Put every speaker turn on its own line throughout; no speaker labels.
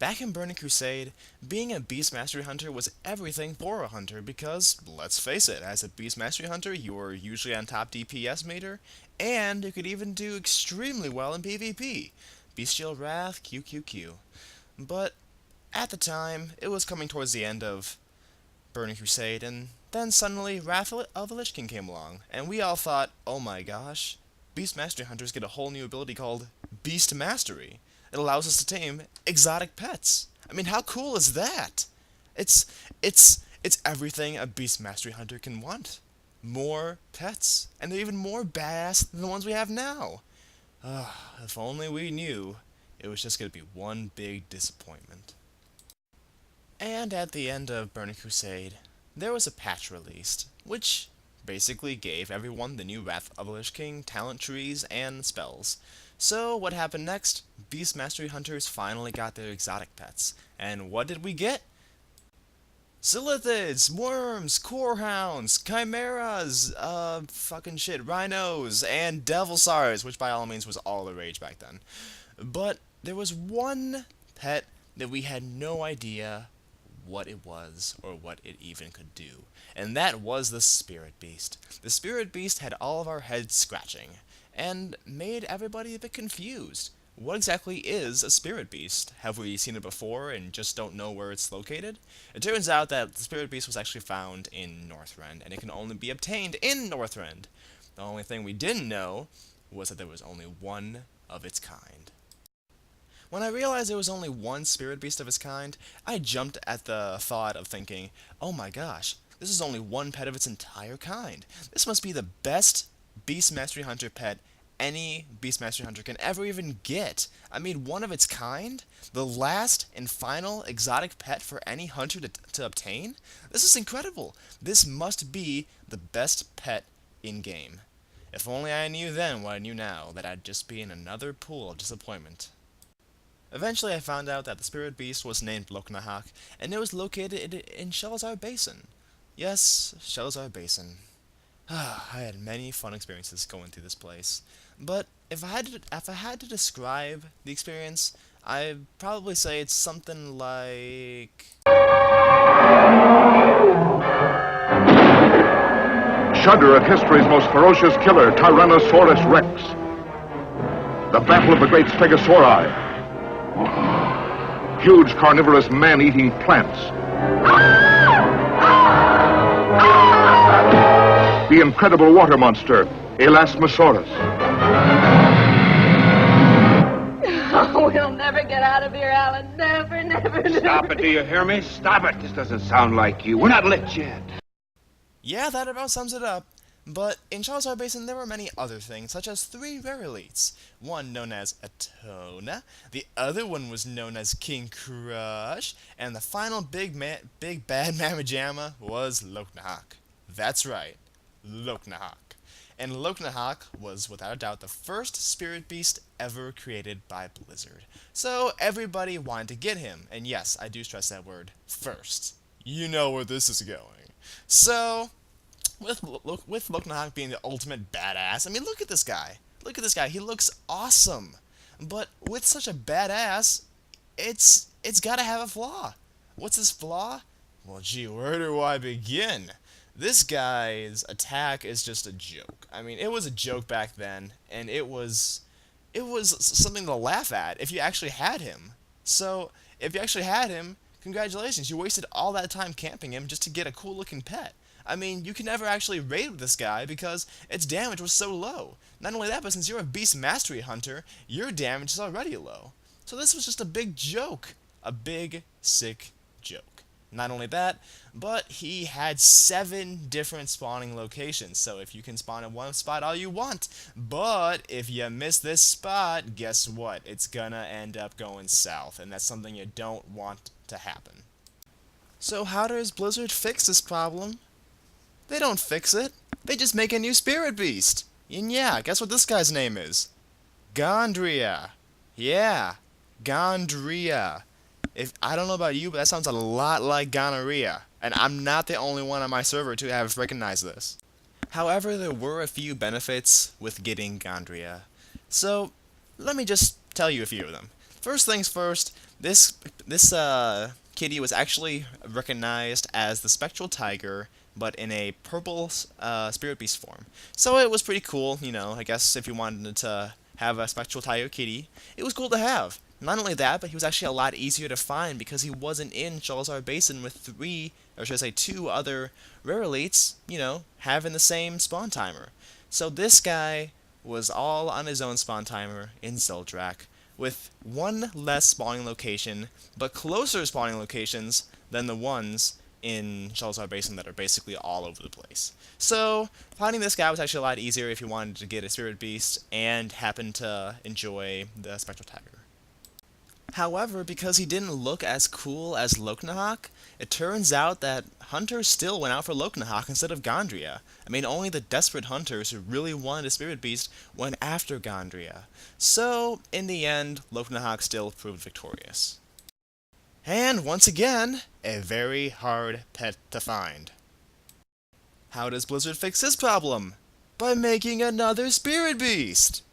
Back in Burning Crusade, being a Beast Mastery Hunter was everything for a hunter because, let's face it, as a Beast Mastery Hunter, you're usually on top DPS meter, and you could even do extremely well in PvP. Bestial Wrath, QQQ. But, at the time, it was coming towards the end of Burning Crusade, and then suddenly Wrath of the Lich King came along, and we all thought, oh my gosh, Beast Mastery Hunters get a whole new ability called Beast Mastery. It allows us to tame exotic pets. I mean, how cool is that? It's it's everything a Beast Mastery Hunter can want. More pets, and they're even more badass than the ones we have now. If only we knew it was just going to be one big disappointment. And at the end of Burning Crusade, there was a patch released, which basically gave everyone the new Wrath of the Lich King talent trees and spells. So what happened next? Beast Mastery Hunters finally got their exotic pets. And what did we get? Silithids, worms, corehounds, chimeras, fucking shit, rhinos, and devilsars, which by all means was all the rage back then. But there was one pet that we had no idea what it was or what it even could do, and that was the Spirit Beast. The Spirit Beast had all of our heads scratching, and made everybody a bit confused. What exactly is a Spirit Beast? Have we seen it before and just don't know where it's located? It turns out that the Spirit Beast was actually found in Northrend, and it can only be obtained in Northrend. The only thing we didn't know was that there was only one of its kind. When I realized there was only one Spirit Beast of its kind, I jumped at the thought of thinking, oh my gosh, this is only one pet of its entire kind. This must be the best Beast Mastery Hunter pet any Beast Mastery Hunter can ever even get. I mean, one of its kind? The last and final exotic pet for any hunter to obtain? This is incredible. This must be the best pet in-game. If only I knew then what I knew now, that I'd just be in another pool of disappointment. Eventually I found out that the Spirit Beast was named Loknahak, and it was located in Shelazar Basin. Yes, Shelazar Basin. I had many fun experiences going through this place, but if I had to describe the experience, I'd probably say it's something like
Shudder at history's most ferocious killer, Tyrannosaurus Rex. The battle of the great Stegosauri. Huge carnivorous man-eating plants. The incredible water monster, Elasmosaurus.
We'll never get out of here, Alan. Never, never, never.
Stop it, do you hear me? Stop it. This doesn't sound like you. We're not lit yet.
Yeah, that about sums it up. But in Shelazar Basin there were many other things, such as 3 rare elites. One known as Atona, the other one was known as King Crush, and the final big bad Mamajama was Loknahak. That's right, Loknahak. And Loknahak was, without a doubt, the first Spirit Beast ever created by Blizzard. So everybody wanted to get him, and yes, I do stress that word, first. You know where this is going. So with Loknahak being the ultimate badass, I mean, look at this guy. Look at this guy. He looks awesome. But with such a badass, it's gotta have a flaw. What's his flaw? Well, gee, where do I begin? This guy's attack is just a joke. I mean, it was a joke back then, and it was something to laugh at if you actually had him. So, if you actually had him, congratulations, you wasted all that time camping him just to get a cool-looking pet. I mean, you can never actually raid with this guy because its damage was so low. Not only that, but since you're a Beast Mastery Hunter, your damage is already low. So this was just a big joke. A big, sick joke. Not only that, but he had 7 different spawning locations, so if you can spawn in one spot all you want, but if you miss this spot, guess what? It's gonna end up going south, and that's something you don't want to happen. So how does Blizzard fix this problem? They don't fix it. They just make a new Spirit Beast. And yeah, guess what this guy's name is? Gondria. Yeah, Gondria. If I don't know about you, but that sounds a lot like gonorrhea. And I'm not the only one on my server to have recognized this. However, there were a few benefits with getting Gondria. So, let me just tell you a few of them. First things first, This kitty was actually recognized as the spectral tiger, but in a purple spirit beast form. So it was pretty cool, you know. I guess if you wanted to have a spectral tiger kitty, it was cool to have. Not only that, but he was actually a lot easier to find because he wasn't in Charizard Basin with three, or should I say two other rare elites, you know, having the same spawn timer. So this guy was all on his own spawn timer in Zoldrak, with one less spawning location, but closer spawning locations than the ones in Charizard Basin that are basically all over the place. So, finding this guy was actually a lot easier if you wanted to get a Spirit Beast and happen to enjoy the Spectral Tiger. However, because he didn't look as cool as Loknahak, it turns out that hunters still went out for Loknahak instead of Gondria. I mean, only the desperate hunters who really wanted a Spirit Beast went after Gondria. So, in the end, Loknahak still proved victorious. And once again, a very hard pet to find. How does Blizzard fix this problem? By making another Spirit Beast!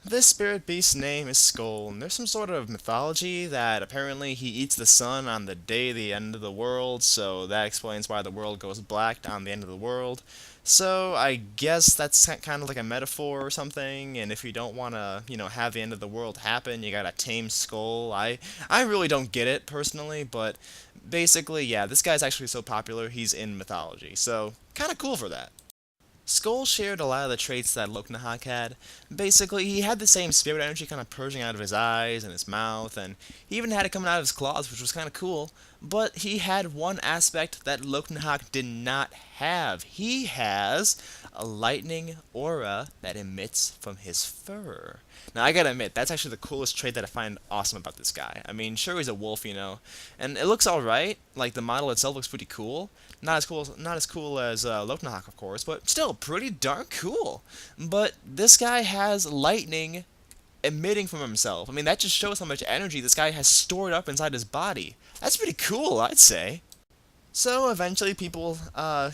This spirit beast's name is Skull, and there's some sort of mythology that apparently he eats the sun on the day of the end of the world, so that explains why the world goes black on the end of the world. So I guess that's kind of like a metaphor or something, and if you don't want to, you know, have the end of the world happen, you gotta tame Skull. I really don't get it, personally, but basically, yeah, this guy's actually so popular, he's in mythology, so kinda cool for that. Skull shared a lot of the traits that Loknahak had. Basically, he had the same spirit energy kind of purging out of his eyes and his mouth, and he even had it coming out of his claws, which was kind of cool. But he had one aspect that Loknahak did not have. He has a lightning aura that emits from his fur. Now, I gotta admit, that's actually the coolest trait that I find awesome about this guy. I mean, sure, he's a wolf, you know, and it looks alright. Like, the model itself looks pretty cool. Not as cool as Loknahak, of course, but still pretty darn cool. But this guy has lightning emitting from himself. I mean, that just shows how much energy this guy has stored up inside his body. That's pretty cool, I'd say. So eventually people,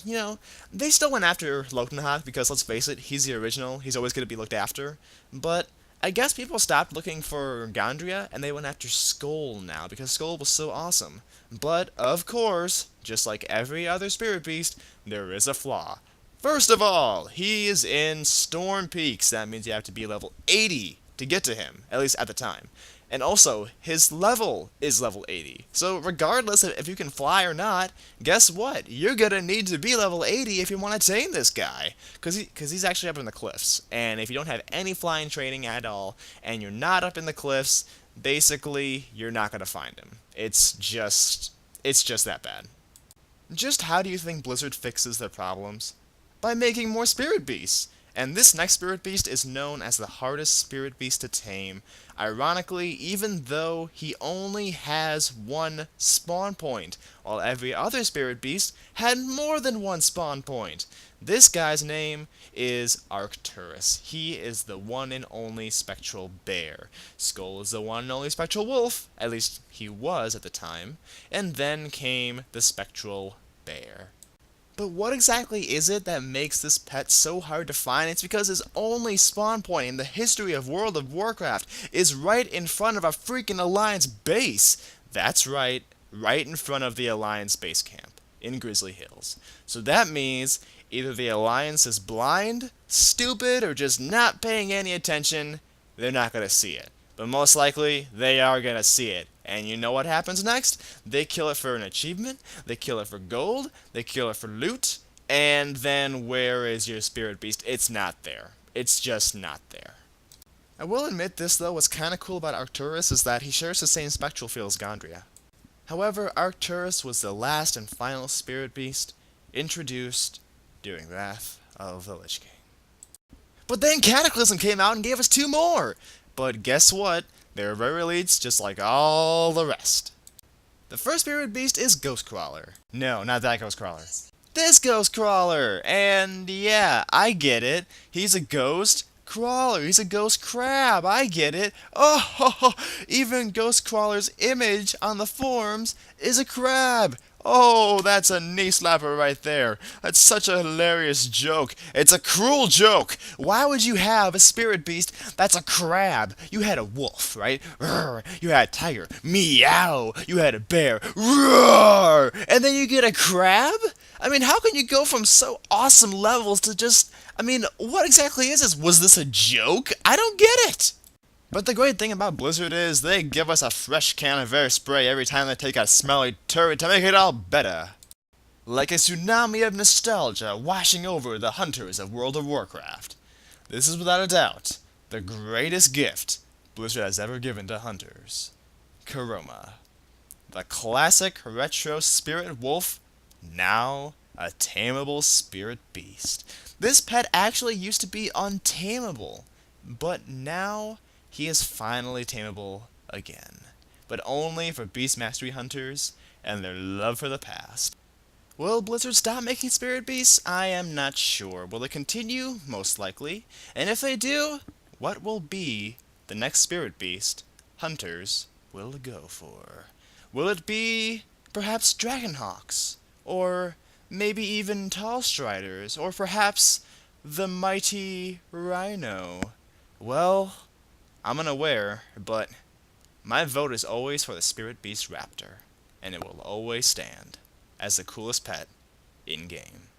you know, they still went after Loknahak because, let's face it, he's the original. He's always going to be looked after. But I guess people stopped looking for Gondria and they went after Skull now because Skull was so awesome. But, of course, just like every other Spirit Beast, there is a flaw. First of all, he is in Storm Peaks. That means you have to be level 80 to get to him, at least at the time. And also, his level is level 80. So regardless of if you can fly or not, guess what? You're gonna need to be level 80 if you want to tame this guy. Because he's actually up in the cliffs. And if you don't have any flying training at all, and you're not up in the cliffs, basically, you're not gonna find him. It's just that bad. Just how do you think Blizzard fixes their problems? By making more Spirit Beasts. And this next Spirit Beast is known as the hardest Spirit Beast to tame. Ironically, even though he only has one spawn point, while every other Spirit Beast had more than one spawn point. This guy's name is Arcturus. He is the one and only Spectral Bear. Skull is the one and only Spectral Wolf, at least he was at the time. And then came the Spectral Bear. But what exactly is it that makes this pet so hard to find? It's because his only spawn point in the history of World of Warcraft is right in front of a freaking Alliance base. That's right in front of the Alliance base camp in Grizzly Hills. So that means either the Alliance is blind, stupid, or just not paying any attention. They're not going to see it. But most likely, they are going to see it. And you know what happens next? They kill it for an achievement, they kill it for gold, they kill it for loot, and then where is your Spirit Beast? It's not there. It's just not there. I will admit this, though, what's kind of cool about Arcturus is that he shares the same spectral field as Gondria. However, Arcturus was the last and final Spirit Beast introduced during Wrath of the Lich King. But then Cataclysm came out and gave us two more! But guess what? They're rare elites just like all the rest. The first Spirit Beast is Ghostcrawler. No, not that Ghostcrawler. This Ghostcrawler! And yeah, I get it. He's a ghost crawler. He's a ghost crab. I get it. Oh, even Ghostcrawler's image on the forums is a crab. Oh, that's a knee slapper right there. That's such a hilarious joke. It's a cruel joke. Why would you have a spirit beast that's a crab? You had a wolf, right? Roar. You had a tiger. Meow. You had a bear. Roar. And then you get a crab? I mean, how can you go from so awesome levels to just... I mean, what exactly is this? Was this a joke? I don't get it. But the great thing about Blizzard is they give us a fresh can of air spray every time they take a smelly turd to make it all better. Like a tsunami of nostalgia washing over the hunters of World of Warcraft. This is without a doubt the greatest gift Blizzard has ever given to hunters. Karoma. The classic retro spirit wolf, now a tameable spirit beast. This pet actually used to be untamable, but now he is finally tameable again, but only for beast mastery hunters and their love for the past. Will Blizzard stop making spirit beasts? I am not sure. Will they continue? Most likely. And if they do, what will be the next spirit beast hunters will go for? Will it be perhaps Dragonhawks? Or maybe even Tall Striders? Or perhaps the mighty Rhino? Well, I'm unaware, but my vote is always for the Spirit Beast Raptor, and it will always stand as the coolest pet in-game.